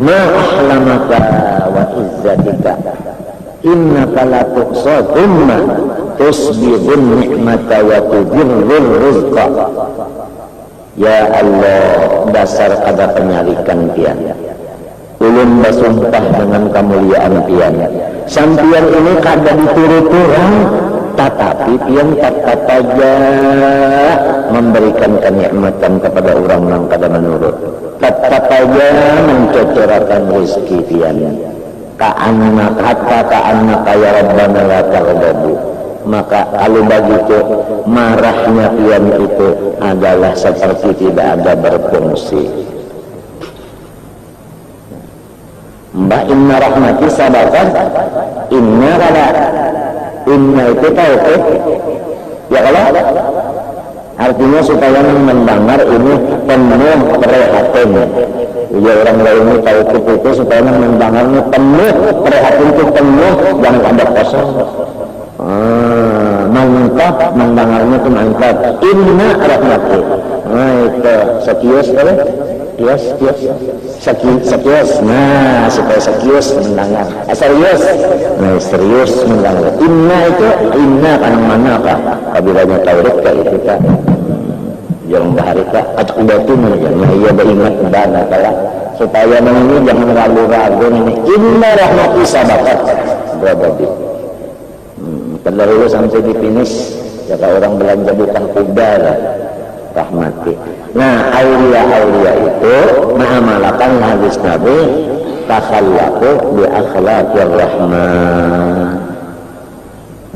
ma ahlamaka wa izzatika innaka la tuqsa thumma tusbihun ni'mata wa tudirrul rizqa. Ya Allah, dasar kada penyalikan pian, ulun bersumpah dengan kemuliaan pian, sampian ini kada diturut orang, tetapi pian kata aja memberikan kenikmatan kepada orang yang kada menurut, tetap aja mencocorakan rezeki pian. Ka'annak ya Rabbana la taghdabu. Maka kalau begitu marahnya pian itu adalah seperti tidak ada berfungsi. Mbak inna rahmati sabakan inna rada inna itu tahu ya kalau artinya supaya mendengar ini penuh perhatian. Ya orang lain ini tahu itu supaya mendengarnya penuh perhatian, itu penuh, jangan ada kosong. Mantap, mendengarnya itu mantap. Inna rahmati. Nah itu sekius kan? Sekius. Nah supaya sekius mendengar. Serius. Nah serius mendengar. Inna itu inna kan mana kah? Kabilanya Taurat kah itu kah? Yang bahari kah? Acak batu mana? Nah iya beringat dana kalah. Supaya ini jangan ragu-ragu ini. Inna rahmati sabakat. Berabadi. Terdahulu sampai di finish, jika orang belanja bukan kuda lah, rahmati. Nah, aulia itu mengamalkan hadis Nabi, takhallaku bi akhlaqir rahman.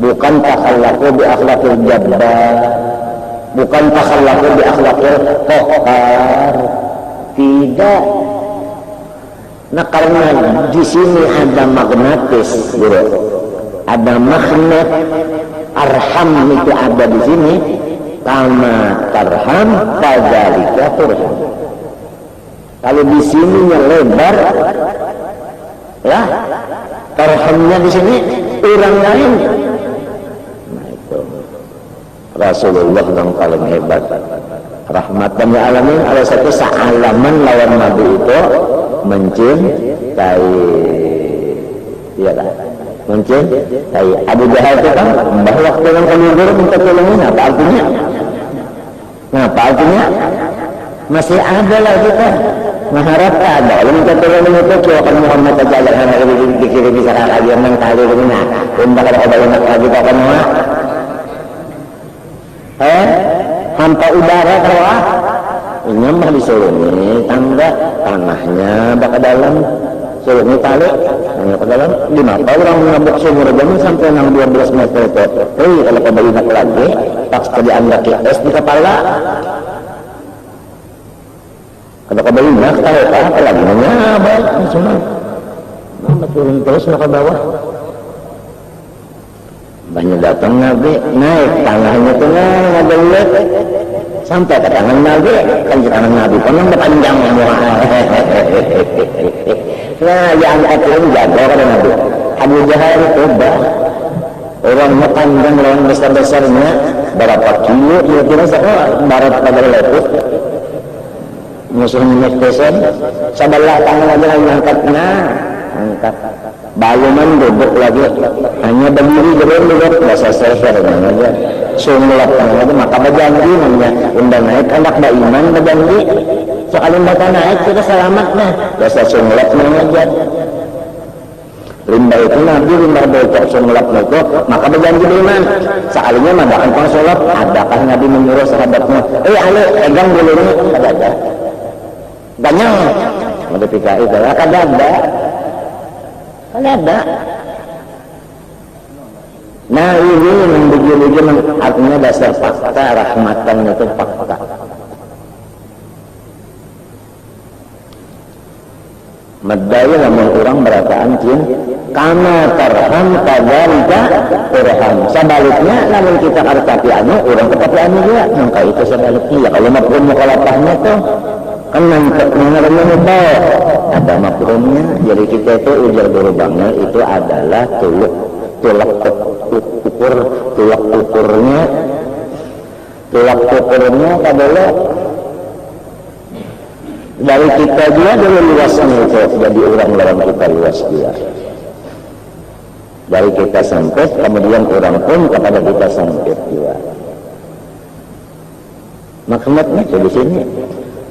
Bukan takhallaku bi akhlaqil jabbar, bukan takhallaku bi akhlaqil qahhar. Tidak. Nah, karena di sini ada magnetis, bro. Ada magnet arham itu ada di sini, kama tarham kadzalika turham. Kalau di sininya lebar, ya tarhamnya di sini orang lain. Nah itu Rasulullah yang paling hebat, rahmatan lil alamin. Ada satu sealaman lawan Nabi itu mencintai, ya lah. Mungkin Abu Jahal itu kan bahwa waktu yang keluar minta tolongin apa artinya? Nah apa artinya? Masih ada lah kita mengharap ada. Kalau minta tolongin itu kiakan Muhammad saja jangan lagi dikirim bisa lagi yang kali ini. Nah, kalau ada banyak lagi tak akan mau. Hampa udara kawah. Ini mah disuruh ini tangga tanahnya bakal dalam. Suruh ini tali, hanya ke dalam 5 orang menambah sumur jamin sampai 12 meter itu. Kalau kembali nak lagi, pas dianggap es di kepala. Kalau kembali nak tahu apa lagi? Baik, semua. Nah, turun terus nak ke bawah. Banyak datang Nabi, naik tanahnya itu ada ulet. Sampai ke tangan Nabi, kan ke tangan Nabi, penang berpanjang nah, yang angkat jaga kan Nabi. Abu Jahal itu orangnya panjang lawan besar-besarnya berapa kilo kira-kira barat pada leput musuhnya Mektesan sebelah tangan aja lagi angkat baluman duduk lagi hanya berdiri duduk bahasa server aja sumulap tangan aja maka berjanji namanya undang naik anak baiman berjanji sekali mereka naik kita selamat nah bahasa sumulap aja rimba itu Nabi rimba bocok sumulap itu maka berjanji beriman sekalinya madakan konsolap adakah Nabi menyuruh sahabatnya ale pegang dulu ini ada banyak ada PKI kan ada nah ini yang begini artinya dasar fakta rahmatan itu fakta medaya namun orang berataan jin kama tarham kadzalika turham sebaliknya namun kita arti anu orang tetapi anu juga maka itu sebaliknya ya kalau mafhum mukhalafahnya tuh kan nanti mengenai ada mafhumnya jadi kita itu ujar berubahnya itu adalah tulak ukurnya adalah dari dari kita juga dulu luasnya itu, jadi orang lawan kita luas juga. Dari kita sempit, kemudian orang pun kepada kita sempit juga. Maksudnya itu di sini.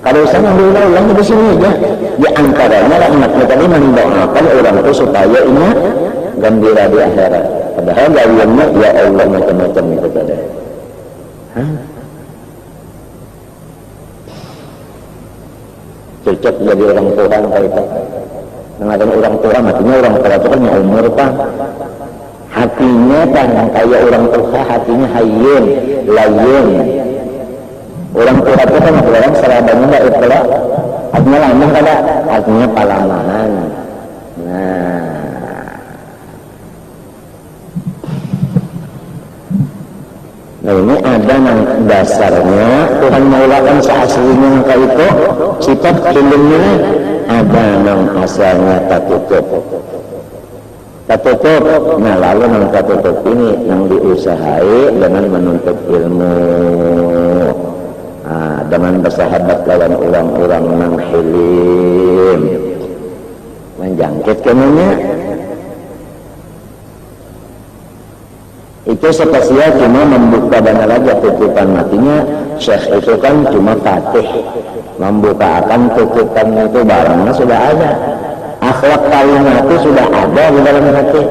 Kalau saya ulang di sini aja. Di antaranya rahmatnya tadi mendoakan orang itu supaya ingat gembira di akhirat. Padahal gayanya ya Allah macam-macam itu tadi. Cocok jadi orang Tuhan kayak itu. Mengatakan orang Tuhan, artinya orang tua itu kan yang umur Pak. Hatinya kan kayak orang tua, hatinya hayyun, layyun. Orang tua itu kan orang serabanya enggak itulah. Artinya lama kada, artinya palamahan. Nah ini ada yang dasarnya Tuhan maulakan seaslinya kayak itu sifat ilmunya ada yang asalnya tertutup. Nah lalu yang tertutup ini yang diusahai dengan menuntut ilmu, dengan bersahabat lawan orang-orang yang hilim, menjangkit kemunya. Itu spesial cuma membuka dana raja tutupan matinya. Syekh itu kan cuma fatih, membuka akan tutupan itu barangnya sudah ada, akhlak kalimat itu sudah ada di dalam hati,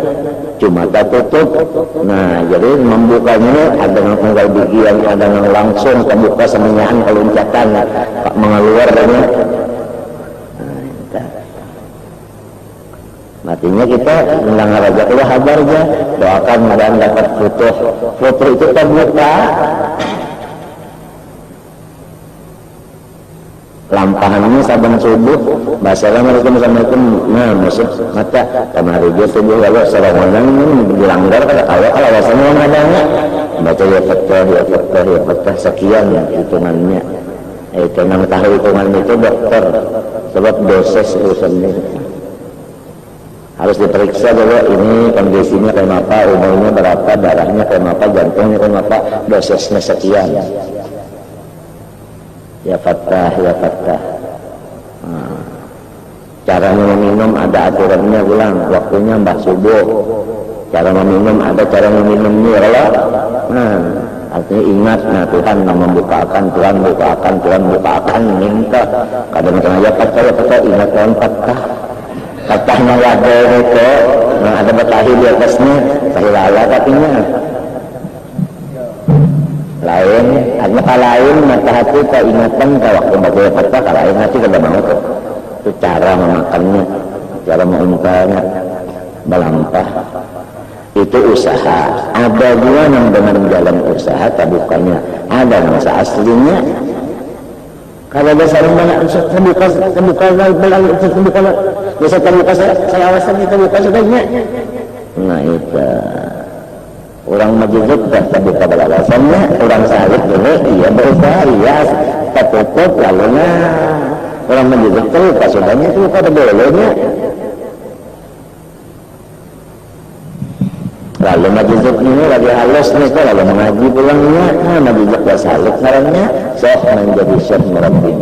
cuma tak tutup. Nah jadi membukanya ada yang tinggal bikian, ada yang langsung terbuka semenyaan keloncatan mengeluar dari matinya kita mendengar aja kalau habar aja doakan mudah-mudahan dapat foto itu terbuka lampahannya saban subuh Assalamualaikum Assalamualaikum. Nah maksud mata kemarin dia subuh lalu Assalamualaikum dilanggar kalau alasannya yang adanya baca ya fatah sekian hitungannya itu yang tahu hitungan itu dokter sebab dosis urusannya harus diperiksa dulu ini kondisinya kayak apa, umurnya berapa, darahnya kayak apa, jantungnya kayak apa, dosisnya sekian. Ya fatah. Caranya meminum ada aturannya ulang, waktunya mbak subuh. Cara meminum ada cara meminumnya Allah. Nah, artinya ingat, nah Tuhan yang membukakan, Tuhan bukakan, minta. Kadang-kadang ya fatah, ingat Tuhan fatah. Katanya wadah itu, nah ada batahi di atasnya, tahilala katanya. Lain, artinya lain, mata hati keingatan, waktu bagai fatah, lain hati kada mau tuh. Itu cara memakannya, cara mengumpulnya, melampah. Itu usaha. Ada juga yang dengan jalan usaha, tabukannya. Ada masa aslinya. Kalau ada sarung banyak, terbuka, biasa terbuka saya awasan kita buka sebagainya. Nah itu orang majuzuk dah terbuka beralasannya, orang salib dulu, iya berusaha, iya tertutup lalunya orang majuzuk terbuka sudahnya itu pada bolehnya. Lalu majuzuk ini lagi halus nih kok lalu mengaji pulangnya, majuzuk dah salib caranya, sok menjadi syekh murabbin.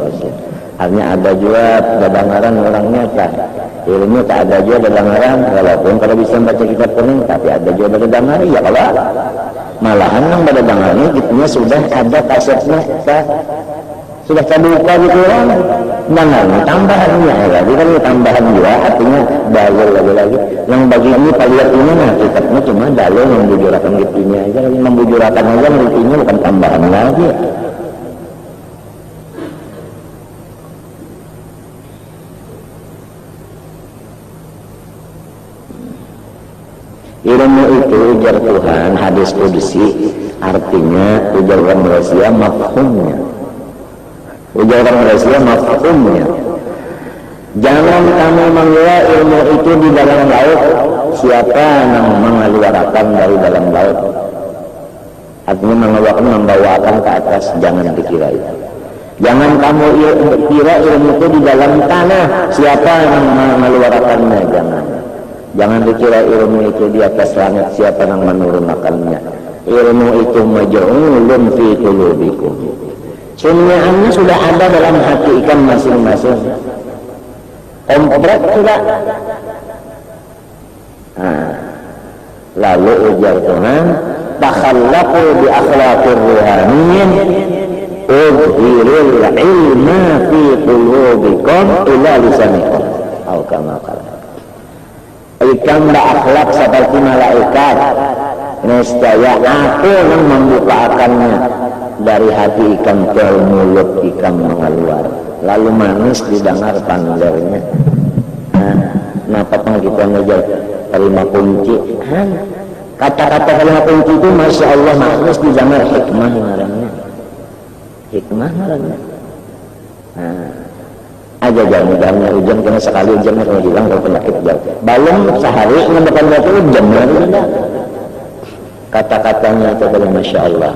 Artinya ada juga dadangaran orangnya kan, ilmu tak ada juga dadangaran, walaupun kalau bisa baca kitab kuning, tapi ada juga dadangaran, ya kalau malahan yang dadangarannya gitunya sudah ada kasetnya, sudah terbuka gitu kan, jangan tambahannya lagi kan tambahan juga, artinya dalil lagi. Yang bagi ini kalian ini nah kitabnya cuma dalil membujurakan gitunya aja, membujurakan aja gitunya bukan tambahan lagi. Ilmu itu ujar Tuhan, hadis qudsi, artinya ujar orang Malaysia mafhumnya. Ujar orang Malaysia mafhumnya. Jangan kamu mengira ilmu itu di dalam laut, siapa yang mengeluarkan dari dalam laut. Artinya membawakan ke atas, jangan dikira itu. Jangan kamu kira ilmu itu di dalam tanah, siapa yang mengeluarkannya, jangan. Jangan dikira ilmu itu di atas langit, siapa yang menurunkannya. Ilmu itu maj'ulun fi qulubikum. Sunyaannya sudah ada dalam hati ikan masing-masing. Komplek sudah. Nah, lalu ujar Tuhan, takhallaqu bi akhlaqir ruhaniyin udhirul ilma fi qulubikum ila lisanikum. Atau kama qala. Ikan berakhlak seperti malaikat. Nescaya aku yang membukakannya dari hati ikan ke mulut ikan mengeluar. Lalu manis didengar panggilnya. Kenapa kita menjadi terima kunci? Kata-kata terima kunci itu masya Allah manis didengar hikmah ngarannya. Hikmah ngarannya. Aja jangan hujan karena sekali hujannya kalau hilang kalau penyakit jauh. Balong sehari mendepan waktu hujan lagi tidak. Kata-katanya itu dari masya Allah.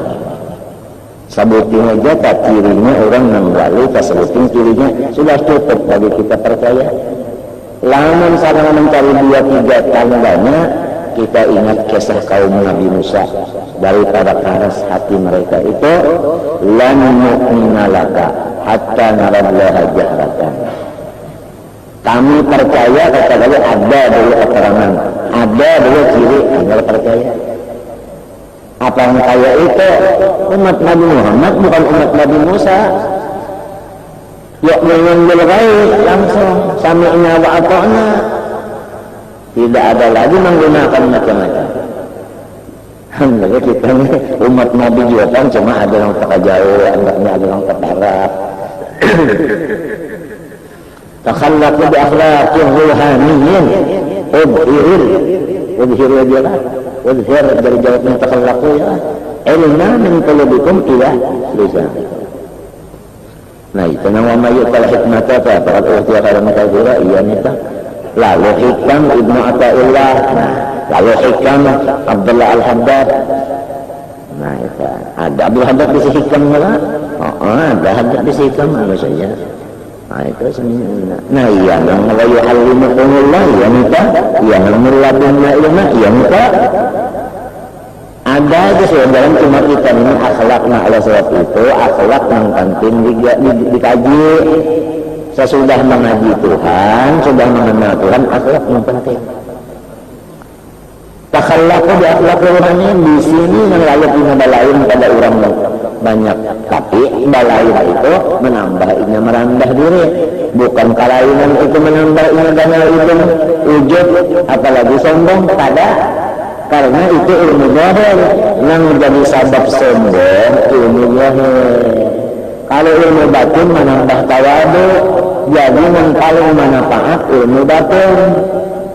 Sabutin aja tak kirinya orang nanggali, tak sebutin kirinya sudah cukup bagi kita percaya. Lamun sarana mencari 2-3 tandanya, kita ingat kisah kaum Nabi Musa. Daripada keras hati mereka itu, lan nu'mina laka hatta narallaha jahratan. Kami percaya kata-kata ada dulu keterangan, ada dulu ciri agar percaya. Apa yang kaya itu umat Nabi Muhammad, bukan umat Nabi Musa. Yuk mengambil baik langsung sami'na wa ata'na. Tidak ada lagi menggunakan macam-macam. Alhamdulillah kita ini umat Nabi juga kan cuma ada yang tak jauh, ada yang tak barat. Takhallaqu bi akhlaqir ruhaniyin udhirul jalah. Udhir dari jawabnya takhallaqu ya ilma min qulubikum ila lisanikum. Nah itu nama yu'tal hikmata faqad utiya khairan katsira. Iya nita. Lalu hikam Ibnu Athaillah. Nah, lalu hikam Abdullah Al-Haddad. Nah itu ada Abdul Haddad di sisi hikam enggak? Ada Haddad di sisi hikam apa saja. Nah itu sebenarnya. Nah iya yang la yu'allimukumullah ya nita. Iya yang meladunna ilma ya nita. Ada aja sebenarnya cuma kita ini akhlaknya oleh sebab itu akhlak yang penting dikaji. Sesudah mengaji Tuhan, sudah mengenal Tuhan, akhlak yang penting. Takhallaqu bi akhlaqir ruhaniyin di sini yang layak dibalain pada orang banyak, tapi balain itu menambah ini merendah diri, bukan kalainan itu menambah ini dana itu ujub apalagi sombong pada. Karena itu ilmu zahir yang menjadi sebab sombong ilmu zahir. Kalau ilmu batin menambah tawadu, jadi yang paling manfaat ilmu batin.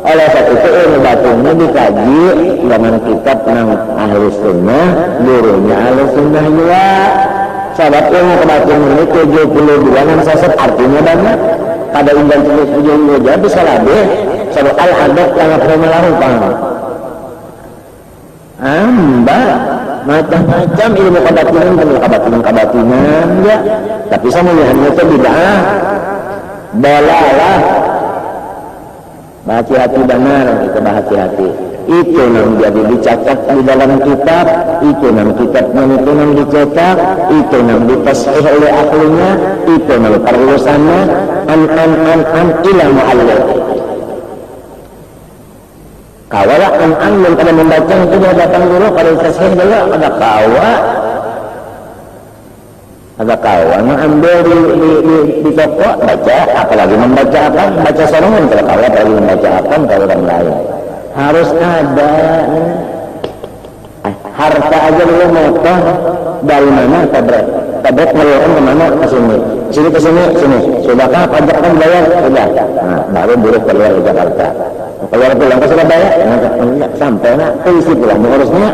Oleh sebab itu ilmu batinnya dikaji dengan kitab nang ahli sunnah, gurunya ahli sunnah juga. Sebab ilmu batin ini 72 yang sesat artinya banyak. Pada indah 72 jadi bisa lebih. Sebab al-adab yang melakukan. Macam-macam ilmu kebatinan ya. Tapi saya melihatnya itu bid'ah. Balalah. Hati-hati benar, kita hati-hati. Itu yang jadi dicatat di dalam kitab, itu yang kitabnya itu yang dicetak, itu yang ditasih oleh ahlinya, itu yang perluasannya an ila mu'allaf. Kawalah an yang pada membaca itu dia datang dulu pada tasih dulu ada kawan ambil di toko baca, apalagi membaca apa? Baca sorangan kalau kawan apalagi membaca apa kalau orang lain harus ada harta aja dulu motor dari mana tabret ngeluarin kemana ke sini sudahkah pajak kan bayar sudah baru buruk keluar ke Jakarta keluar pulang ke Surabaya sampai isi pulang mengurusnya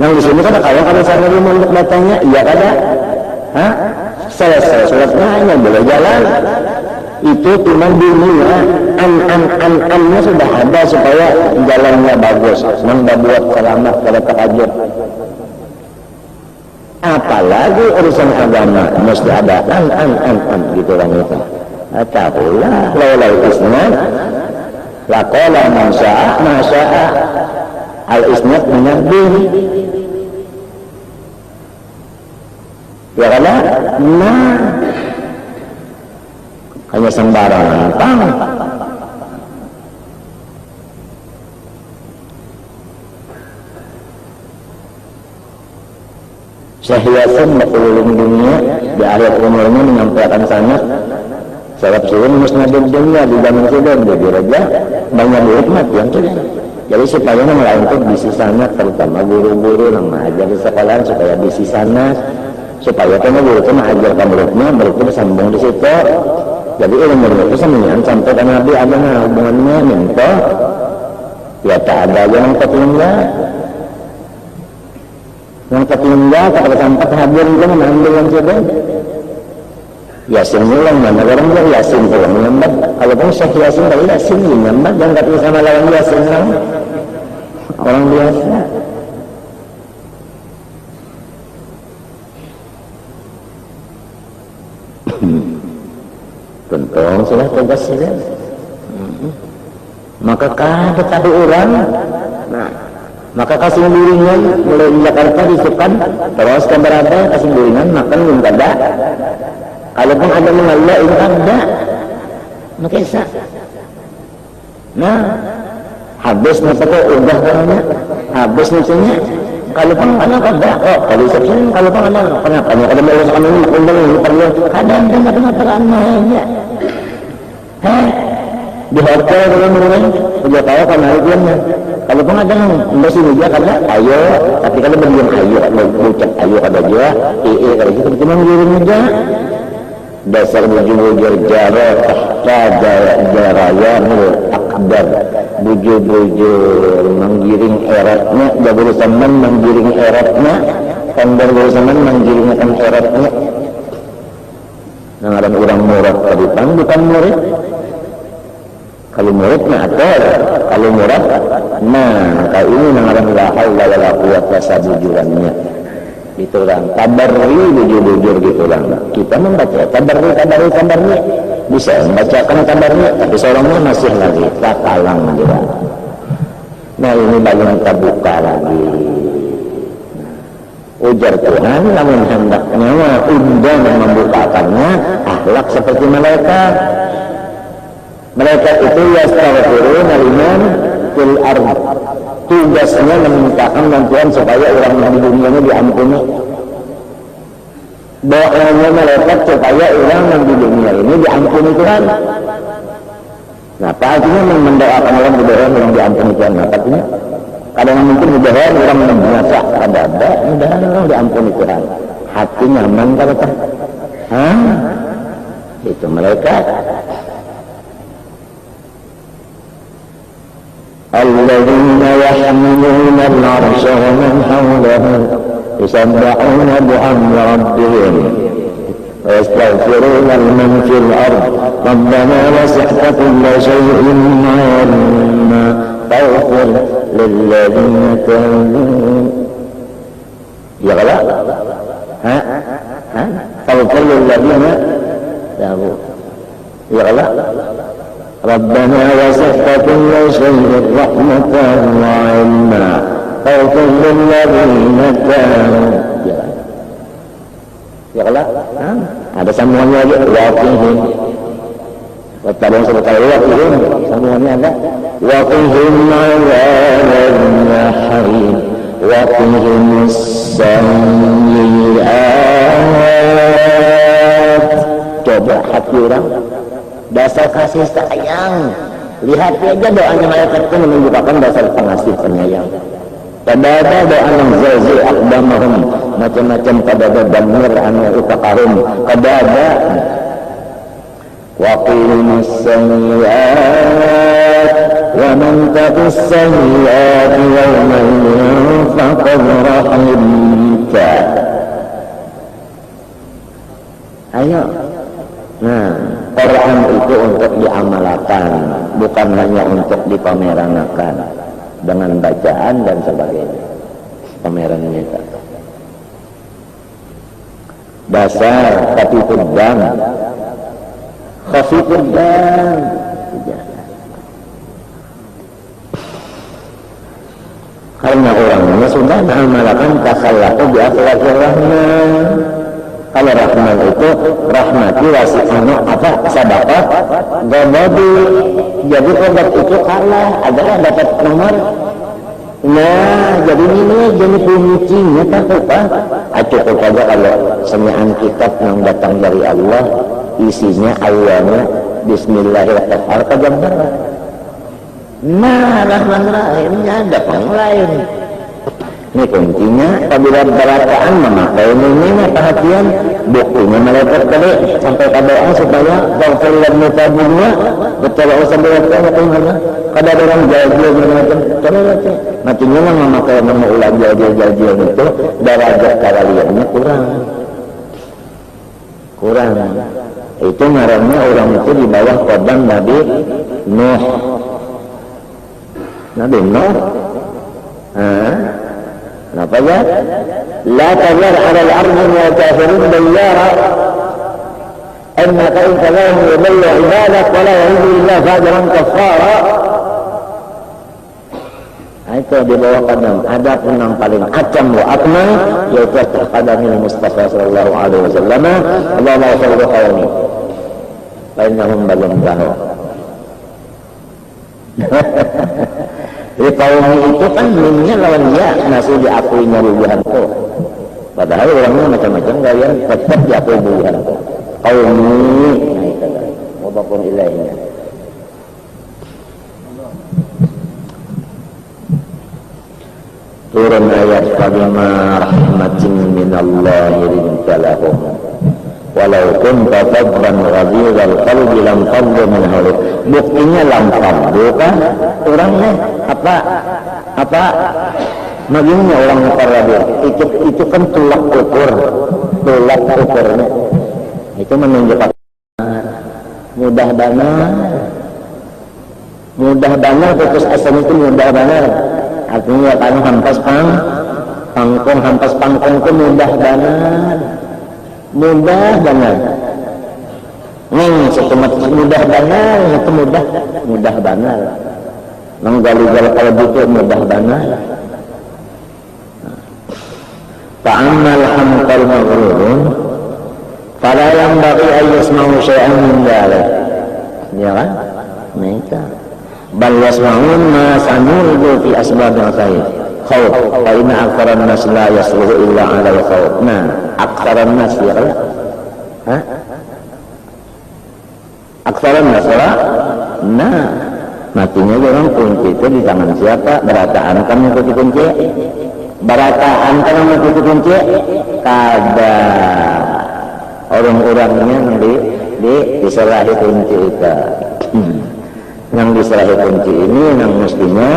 yang di sini kan kawan kalau saya mau untuk datangnya iya kada selesai suratnya hanya boleh jalan itu cuma dunia an-nya sudah ada supaya jalannya bagus membuat selamat pada tahajud apalagi urusan agama mesti ada an gitu kan itu tahulah laulal isnad laqala man sya'a al isnad min ad-din. Ya kada? Nah, hanya sembarangan pang. Syekh Yasin berkeliling dunia di akhir umurnya menyampaikan sanad sebab suun musnadul dunia di zaman sudah jadi raja banyak duit mati yang sudah. Jadi supaya melantik bisi sanad terutama guru-guru yang mengajar di sekolahan supaya bisi sanad supaya kena guru itu mengajar muridnya muridnya disambung di situ. Jadi ilmu itu semuanya sampai ke Nabi ada hubungannya minta ya tak ada yang ketinggal. Yang ketinggal tak sampai hadir itu mengambil yang sudah. Yasin ulang mana orang bilang Yasin pulang menyambat. Kalau pun Syekh Yasin dari Yasin menyambat yang kata sama lawan Yasin orang biasa. Tentu sudah tugas sudah. Maka kada tadi orang. Nah, maka kasih biringan mulai di Jakarta disukan terus ke berada kasih biringan makan belum ada. Kalaupun ada mengalah ini ada. Maka isa. Nah, habis napa udah karena habis nasinya. Kalaupun ada kada. Oh, kalau sekian kalaupun ada kenapa ada mau sama ini perlu kada ada perannya. Di hotel dengan orang dia tahu kan hariannya. Kalau pun ada masih dia kata ayo, tapi kalau berdiam ayo, ucap ayo ada dia, kalau kita cuma ngirim aja. Dasar bujur-bujur jarah, tahta jaraya akbar, bujur-bujur menggiring eratnya, jabul zaman menggiring eratnya, kandar zaman menggiringkan eratnya. Nangaran orang murad tadi bukan murid. Kalau muridnya atur, kalau murad, nah maka ini nangaran la haula wala quwwata sabujurannya. Itu orang tabarri bujur-bujur gitu orang. Kita membaca tabarri bisa membacakan tabarri, tapi seorangnya masih lagi tak kalang juga. Nah ini bagian kita buka lagi. Ujar Tuhan, namun hendaknya undang dan membukakannya akhlak seperti malaikat. Mereka itu yastaghfiruna liman fil ardh. Tugasnya memintakan bantuan supaya orang yang di dunia ini diampuni. Doanya malaikat supaya orang yang di dunia ini diampuni Tuhan. Nah, apa artinya mendoakan orang mudah-mudahan orang diampuni Tuhan? Apa artinya? Kadang mungkin mudah-mudahan orang biasa ada, mudah-mudahan orang diampuni Tuhan. Hati nyaman kalau tak? Itu malaikat. الذين يحملون العرش ومن حوله يسبحون بحمد ربهم ويستغفرون لمن في الأرض ربنا وسعت كل شيء علما فاغفر للذين تابوا يغلى فاغفر للذين تابوا يغلى ربنا وسعت كل شيء رحمة وعلما فاغفر للذين تابوا ya kalau ada sambungannya lagi waqihim tadi yang sebut tadi waqihim sambungannya ada waqihim azaban jahim waqihim sayyi'at. Coba hati orang dasar kasih sayang, lihat aja doanya malaikat itu menunjukkan dasar pengasih penyayang. Pada ada doa yang zazi akdamahum, macam-macam pada ada damir anu utakarum, pada ada waqimus sayyiat wa man taqis sayyiat yawman faqad rahimta. Ayo, nah Quran itu untuk diamalkan, bukan hanya untuk dipameranakan dengan bacaan dan sebagainya. Pamerannya itu dasar khafifuddan karena orangnya sudah mengamalkan takhallaku bi akhlaqir rahman Kalau rahman itu rahmati wasi apa sadaqah gomodi. Jadi obat itu kalah adalah dapat nomor. Nah, jadi ini jadi kuncinya tak apa. Cukup aja kalau senyaan kitab yang datang dari Allah, isinya awalnya Bismillahirrahmanirrahim. Nah, Rahman Rahimnya ada yang lain. Ini kuncinya apabila berataan memakai ini perhatian buktinya malaikat tadi sampai doa supaya kalau muka dunia betul usah beratkan apa mana kada orang jajil macam terus matinya mah memakai nama ulang jajil itu derajat kaliannya kurang itu ngarannya orang itu di bawah kodam Nabi Nuh. Kenapa ya? La tazar 'ala al-ardi wa kafirin dayyara innaka in kalam yudillu 'ibadak wa la yuhibbu illa fajran kaffara. Itu di bawah qadam. Ada pun yang paling acam wa akmal yaitu qadamil Mustafa sallallahu alaihi wasallam. Allahumma salli qaumi. Fa innahum belum tahu. Jadi kaum itu kan minnya lawan dia masih diakuinya bubuhan itu. Padahal orangnya macam-macam gaya tetap diakui bubuhan itu. Kaum ini, nah itu kan, wabapun ilahnya. Turun ayat fabima rahmatin minallahi linta lahum. Walau kunta faddan ghalizal qalbi lam faddu min hawlik. Buktinya lam faddu kan orangnya apa maginya orang mukarrabin itu kan tulak ukurnya itu menunjukkan mudah banget putus asa itu mudah banget artinya kan hampas pangkong itu mudah banget setemat mudah banget itu mudah banget menggali-gali kalau itu mudah banget. Fa'amal hamqal maghrurun fala yanbaghi an yasma'u syai'an min dhalik. Ya kan? Mereka bal yasma'un ma sami'u fi asbabil khair. Khawf fa inna aktsaran nas la yasluhu illa 'ala al-khawf. Nah, aktsaran nas ya kan? Aktsaran nas lah. Nah, matinya orang kunci itu di tangan siapa? Berataan kan mengikuti kunci? Berataan kan mengikuti kunci? Kada orang-orangnya yang diserahi kunci itu. Yang diserahi kunci ini yang mestinya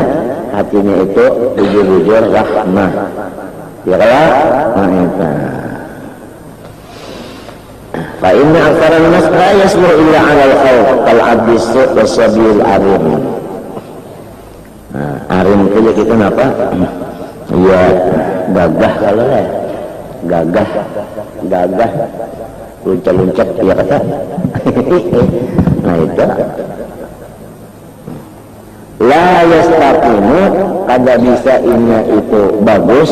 hatinya itu bujur-bujur rahmah. Ya kan? Nah itu. Fa inna aktsaran nas la yasluhu illa 'ala al-khawf kal 'abdi as-su' was-sabil arim. Nah, arim itu ya kita apa? Iya, gagah kalau ya. Gagah. Luncat-luncat ya kata. Nah itu. La yastaqimu kada bisa inna itu bagus.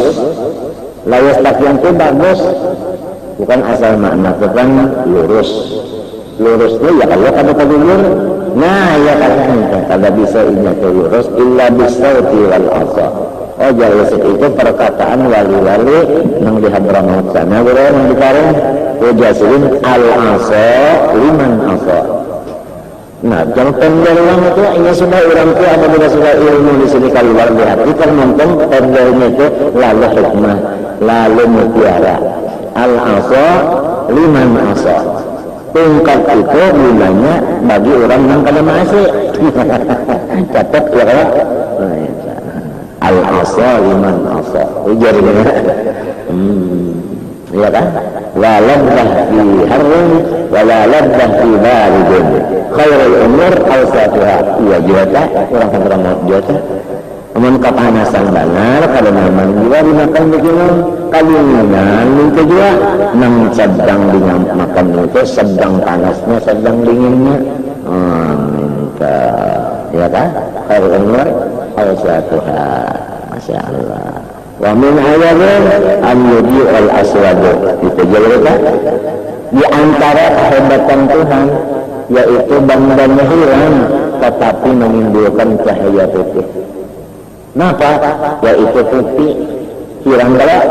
La yastaqim itu bagus. Bukan asal makna, bukan lurusnya ya kalau kada lurus. Nah ya kada bisa inna itu lurus illa bisauti wal asa. Oh jelas itu perkataan wali-wali yang di Hadramaut sana berapa yang dikarang ujasilin al-asa liman asa. Nah jangan pendelang itu ini sudah orang tua apabila sudah ilmu di sini keluar di hati kan nonton pendelnya itu lalu hikmah lalu mutiara al-asa liman asa. Tungkat itu gunanya bagi orang yang kada masih catat ya kan. Al-asa liman asa ujarnya ya kan waladah fi harrin waladah fi baridin khairul umur awsatuha iya juta orang Hadramaut juta amun kapanasan benar kada nyaman juga dimakan begini kalingan itu juga nang sedang dimakan itu sedang panasnya sedang dinginnya minta ya kan khairul umur awsatuha. Masya Allah. Wa min ayatin an yudi al aswadu. Itu juga di antara kehebatan Tuhan yaitu bandanya hilang tetapi menimbulkan cahaya putih. Kenapa? Yaitu putih hilang kalau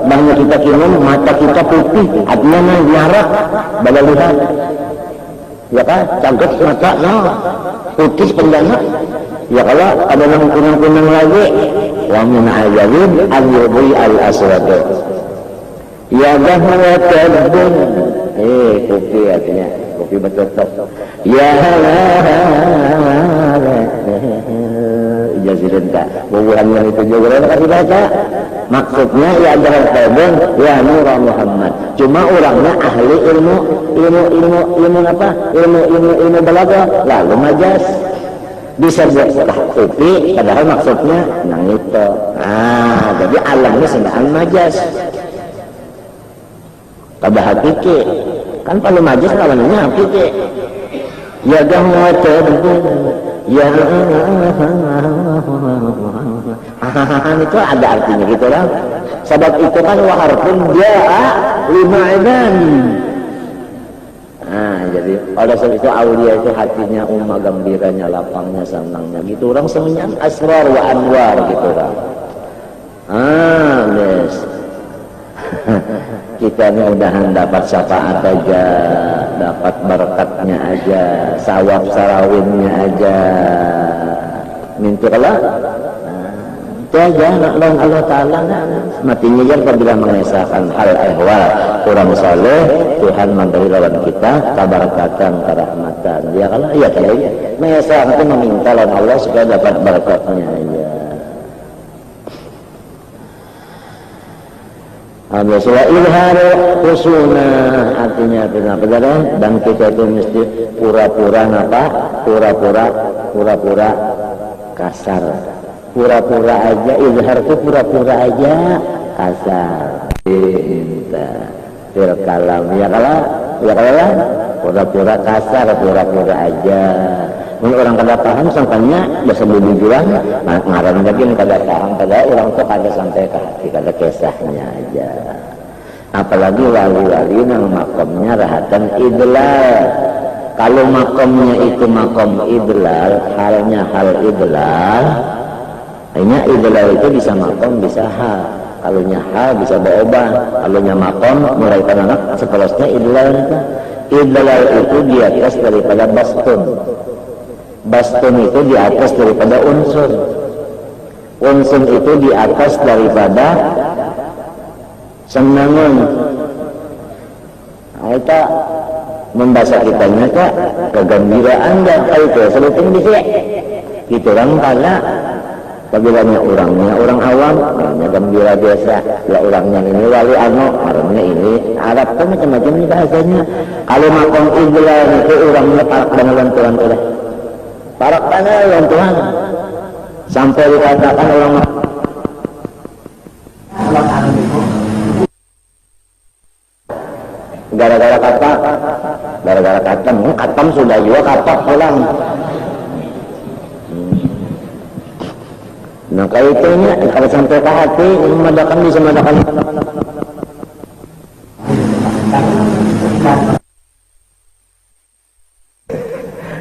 banyak kita kinum mata kita putih artinya nyarap bala lihat ya kan cagak mata putih pendana ya kalau ada yang kunang-kunang lagi wa min ajalin al-yudhi al-aswad ya gahwatadun kopi artinya kopi betul ya jazirin tak bubuhannya itu juga kasih baca maksudnya ya adalah tabung ya Nur Muhammad cuma orangnya ahli ilmu apa ilmu balaghah lalu majas bisa buat kopi padahal maksudnya nang itu jadi alamnya sendaan majas pada hakiki kan kalau majas lawannya hakiki ya gahwatadun ya itu ada artinya gitu kan sebab itu kan waharpun ja'a lima idan jadi oleh sebab itu aulia itu hatinya gembiranya lapangnya senangnya gitu orang semuanya asrar wa anwar gitu kan yes. Kita mudahan dapat syafaat aja, dapat berkatnya aja, sawab sarawinnya aja. Minta Allah, itu aja nak Allah Taala matinya kan apabila mengesahkan hal ehwal kurang saleh Tuhan memberi lawan kita keberkatan kerahmatan. Ya kalau iya kayaknya mengesahkan itu meminta lawan Allah supaya dapat berkatnya aja. Biasanya ilhar khusuna artinya benar-benar dan kita itu mesti pura-pura apa? Pura-pura kasar. Pura-pura aja ilhar itu pura-pura aja kasar. Minta berkalam ya kalau pura-pura kasar pura-pura aja. Mungkin orang kada paham sangkanya biasa bujuran ngaran lagi kada paham kada orang tuh kada sampai ke hati kada kisahnya aja apalagi wali-wali yang makomnya rahatan idlal kalau makomnya itu makom idlal halnya hal idlal hanya idlal itu bisa makom bisa hal kalunya hal bisa berubah kalunya makom mulai anak seterusnya idlal itu di atas daripada bastun itu di atas daripada unsur itu di atas daripada senangan kita membaca kitanya kak kegembiraan dan itu seluting bisa gitu orang karena apabila orang awam orangnya gembira biasa ya orangnya ini wali orangnya ini Arab tuh macam-macam nih bahasanya kalau makom idlal itu orangnya parak dengan Tuhan udah parak dengan Tuhan sampai dikatakan orang gara-gara katam sudah juga katak pulang nah kaitannya kalau sampai ke hati memadakan bisa memadakan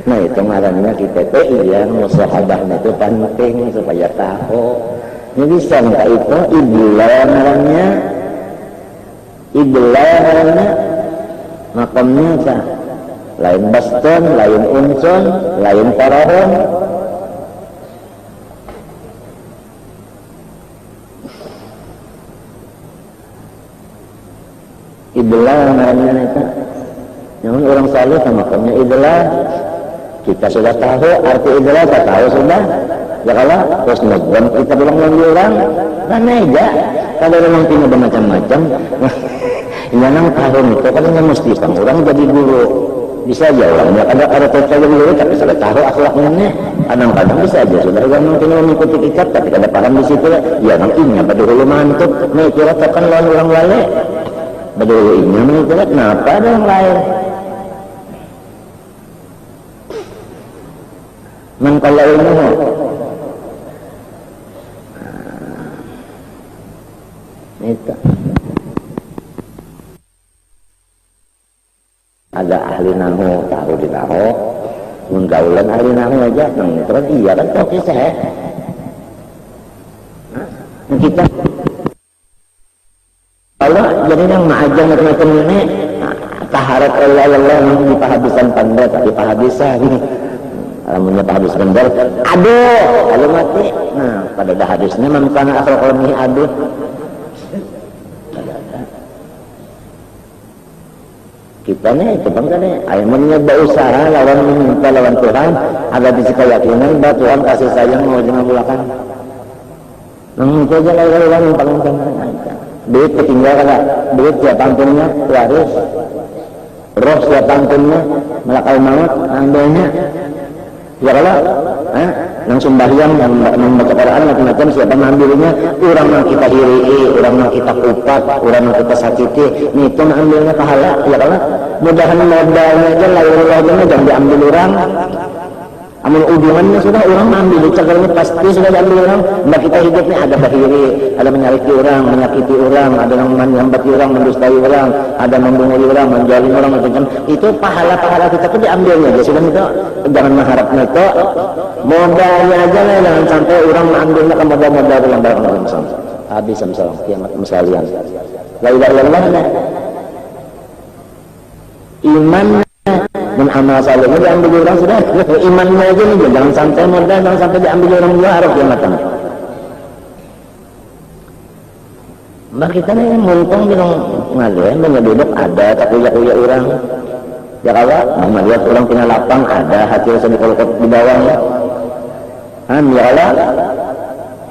nah itu ngarannya kita yang musahabahnya itu penting supaya tahu ini bisa enggak itu idlah makamnya apa? Lain bastun, lain unsun, lain parahun. Idlah namanya itu. Namun orang saleh sama makamnya idlah. Kita sudah tahu arti idlah, kita tahu sudah. Ya kalau terus ngebom kita bilang orang, kan aja. Kalau memang punya bermacam-macam. Ya nang tahun itu kan mesti orang jadi guru bisa aja orangnya ada jadi guru tapi sudah tahu akhlaknya kadang-kadang bisa aja sudah orang mungkin mengikuti kitab tapi kada paham di situ ya nantinya pada dulu mantuk nih kira tekan lawan orang wale pada dulu ini mengira kenapa ada yang lain mengkala ilmu Itu ada ahli nahu tahu di nahu, menggaulan ahli nahu aja, terus iya kan tahu kisah. Kita kalau jadi yang ma'ajang macam-macam ini taharat Allah di pahabisan pandai tapi pahabisan alamunnya pahabis bener aduh kalau mati nah pada dah hadisnya mamkana asal kalami aduh kita nih cebang kan nih ayamnya berusaha lawan meminta lawan Tuhan ada di keyakinan bahwa Tuhan kasih sayang mau jangan bulakan itu aja lawan yang paling penting duit ketinggalan kan duit siapa ampunnya waris roh siapa ampunnya malakal maut ambilnya ya kalau yang sembahyang yang membaca Quran macam-macam siapa mengambilnya orang yang kita hiri orang yang kita kupat orang yang kita sakiti itu mengambilnya pahala ya kalau mudahan modalnya aja lain-lainnya jangan diambil orang amun hubungannya sudah orang ambil cagarnya pasti sudah diambil orang mbak kita hidupnya ada bahiri ada menyakiti orang menyakiti orang ada yang menyambati orang mendustai orang ada membunuh orang menjalin orang macam-macam itu pahala-pahala kita pun diambilnya jadi sudah itu jangan mengharapnya itu modalnya aja lah jangan sampai orang mengambilnya ke modal-modal yang barang-barang sama habis sama kiamat sekalian la ilaha illallah iman dan amal salehnya diambil orang sudah imannya aja nih jangan sampai modal jangan sampai diambil orang juga harus kiamatan mbak kita nih muntung bilang ngalian banyak duduk ada tak kuya-kuya orang ya kalau mama lihat orang punya lapang ada hati rasa dikolokot di bawah ya ya Allah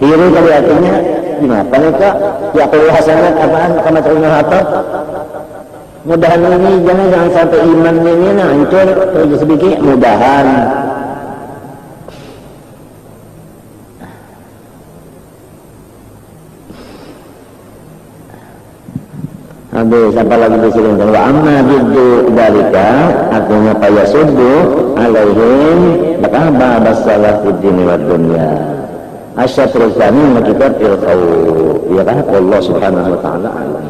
hiri kali hatinya gimana nih kak ya kalau hasanat apaan karena terima hati mudahan ini jangan sampai iman ini hancur sedikit mudahan habis apa lagi disini wa amma biddu dalika artinya payasuddu alaihim maka ba'da salafuddin wa dunya asyatrul tsani kita tilqau ya kan Allah subhanahu wa ta'ala alam.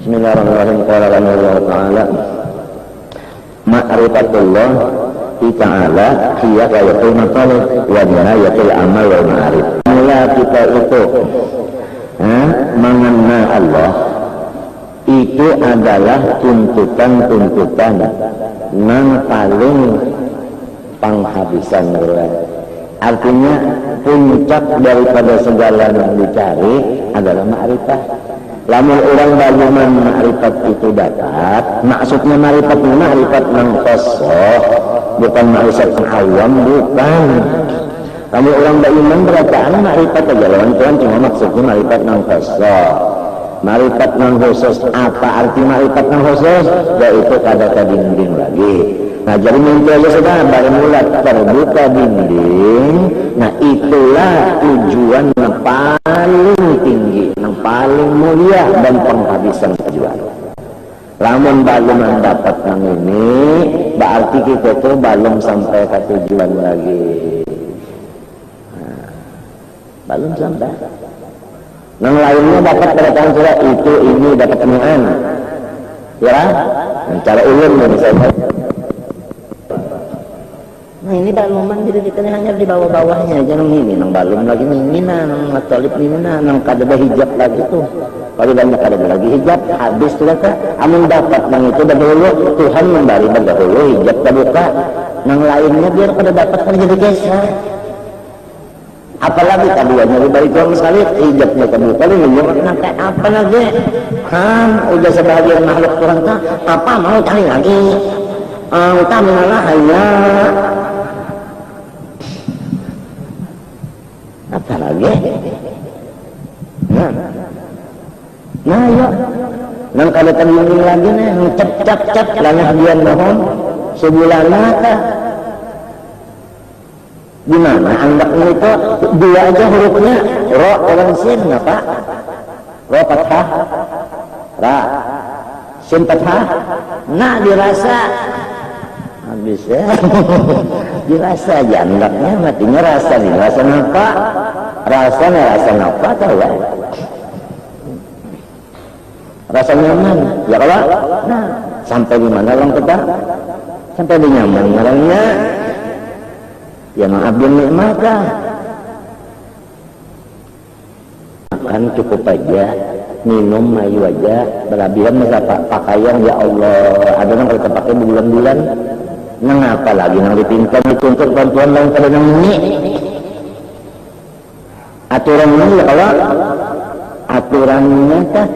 Bismillahirrahmanirrahim. Qala Allah Ta'ala ma'rifatullah ta'ala hiya qayatul matalib wa nihayatul amal wal ma'arif. Mula kita itu mengenal Allah itu adalah tuntutan-tuntutan yang paling penghabisan artinya puncak daripada segala yang dicari adalah ma'rifah. Lamun orang baluman ma'rifat itu dapat maksudnya ma'rifat yang khosoh bukan ma'rifat yang awam bukan lamun orang beriman berataan ma'rifat aja lawan Tuhan cuma maksudnya ma'rifat yang khosoh ma'rifat yang khusus apa arti ma'rifat yang khusus yaitu kada dinding lagi nah jadi mimpi aja sudah baru mulai terbuka dinding nah itulah tujuan yang paling tinggi yang paling mulia dan penghabisan tujuan lamun belum mendapat yang ini berarti kita itu belum sampai ke tujuan lagi belum sampai yang lainnya dapat perkataan surat itu ini dapat temuan ya cara ulun misalnya nah ini baluman jadi kita hanya di bawah-bawahnya jangan ini nang balum lagi ini nang matolip ini nang kada hijab lagi tuh kalau banyak kada lagi hijab habis sudah kak amun dapat nang itu dahulu Tuhan memberi dahulu hijab terbuka nang lainnya biar kada dapat kan jadi kisah apalagi keduanya diberi Tuhan sekali hijabnya terbuka ini nak apa lagi udah sebagian makhluk Tuhan tak apa mau cari lagi utama malah hanya apa lagi nah ya nang kalau terjun lagi nih cap langah dia mohon sebulan mata gimana anggapnya itu dua aja hurufnya ro orang sin apa ro fathah ra sin fathah nah dirasa habis ya dirasa aja anggapnya matinya rasa nih rasa apa rasanya rasa apa tahu ya merasa nyaman. Ya kalau, nah, sampai di mana orang kita? Sampai di nyaman orangnya. Ya mengabdi nikmat lah. Makan cukup aja, minum mayu aja, berlebihan masa pakaian ya Allah. Ada yang kalau pakai bulan-bulan, ngapa lagi nang dipintam dituntut bantuan lain pada nang ini. Aturan ini ya Allah, aturannya kah?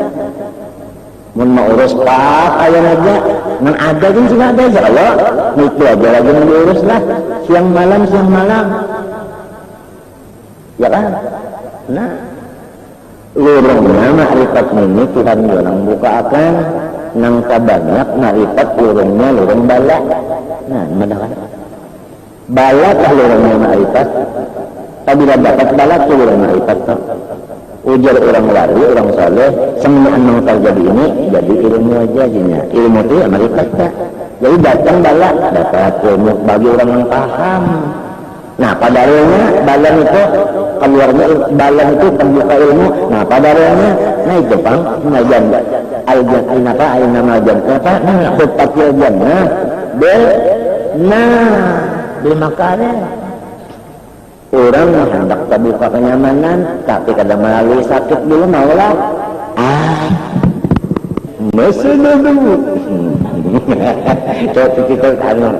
Mau urus pakaian aja, nang ada kan sudah ada ya Allah. Itu aja lagi yang diurus lah, siang malam. Ya kan? Nah, lurungnya ma'rifat ini Tuhan orang buka akan nang banyak ma'rifat lurungnya lurung bala. Nah, mana kan? Bala kah lurungnya ma'rifat? Apabila dapat bala tu lurung ma'rifat tu. Ujar orang wali, orang saleh, semuanya yang terjadi ini jadi ilmu aja jadinya. Ilmu itu ya ma'rifat tak. Jadi datang bala, dapat ilmu bagi orang yang paham. Nah, pada realnya balan itu keluarnya balan itu pembuka ilmu. Nah, pada realnya nah itu Bang, ngajan aljan ainapa ainama jannata nah khutbatil jannah bil di makanya orang hendak terbuka kenyamanan tapi kadang melalui sakit dulu maulah masih dulu. Coba kita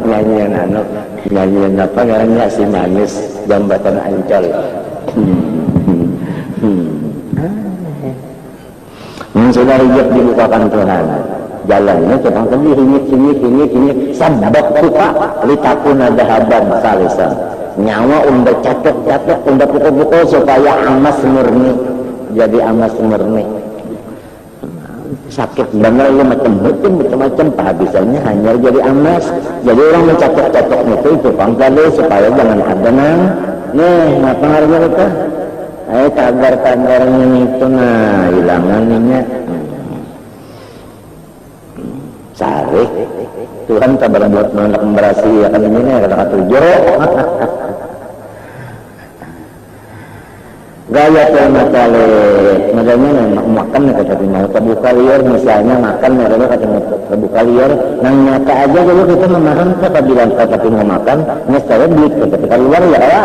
nyanyian apa namanya si manis jambatan Ancol. Sudah hijab dibukakan Tuhan. Jalannya cuma tadi hingit sabab kita litakuna dahaban salisan. Nyawa unda catok unda pukul supaya amas murni. Jadi amas murni. Sakit benar ya macam-macam kehabisannya hanya jadi amas. Jadi orang mencatok-catok itu pangkali supaya jangan ada nang ngapa ngaruhnya itu tagar-tagarnya itu nah hilangannya sari Tuhan tak berbuat menolak memberasi ya kan ini kata tujuh gaya termatale makanya makan kata mau terbuka liar misalnya makan mereka kata terbuka liar nang nyata aja dulu kita memaham kata bilang kata mau makan saya duit ketika luar ya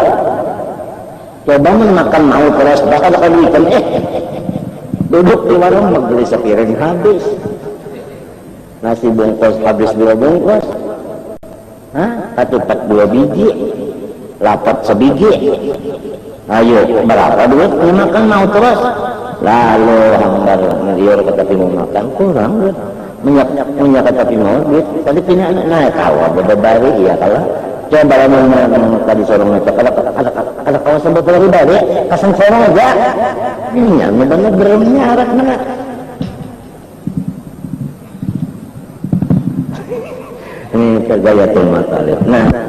coba makan mau terus bakal duitan duduk di warung beli sepiring habis nasi bungkus habis 2 bungkus ketupat 2 biji lapat sebiji. Ayo, berapa duit? Makan mau terus. Lalu hambar ngeliur kata mau makan kurang duit. Minyak kata mau duit. Tadi punya anak kawa berbari ya kalau. Coba kalau tadi sorong itu kalau kawasan betul bari kasang sorong aja. Minyak benar berumnya arak mana? Ini kerja tuh matalip. Nah.